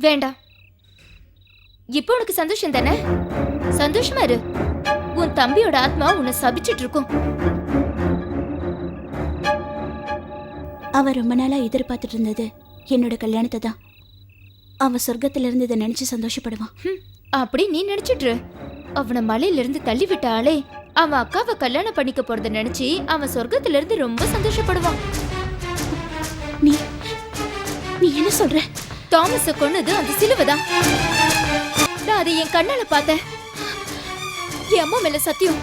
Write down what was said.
வேண்டாம். இப்போ உனக்கு சந்தோஷம் தானே? சந்தோஷமா இரு. உன் தம்பியோட ஆத்மா உன்னை சபிச்சிட்டு இருக்கும். அவன் ரொம்ப நாளா எதிர்பார்த்துட்டு இருந்தது என்னோட கல்யாணத்தை தான். அவன் சொர்க்கத்துல இருந்து இதை நினைச்சு சந்தோஷப்படுவான். அப்படி நீ நினைச்சிட்டு அவனை மலையில இருந்து தள்ளி விட்ட ஆளே அவன் அக்காவை கல்யாணம் பண்ணிக்க போறத நினைச்சு அவன் சொர்க்கத்துல இருந்து ரொம்ப சந்தோஷப்படுவான். நீ நீ என்ன சொல்ற? தாமஸ கொன்னது அந்த சிலுவைதான். நான் அதை என் கண்ணால பார்த்தேன். என் அம்மா மேல சத்தியம்.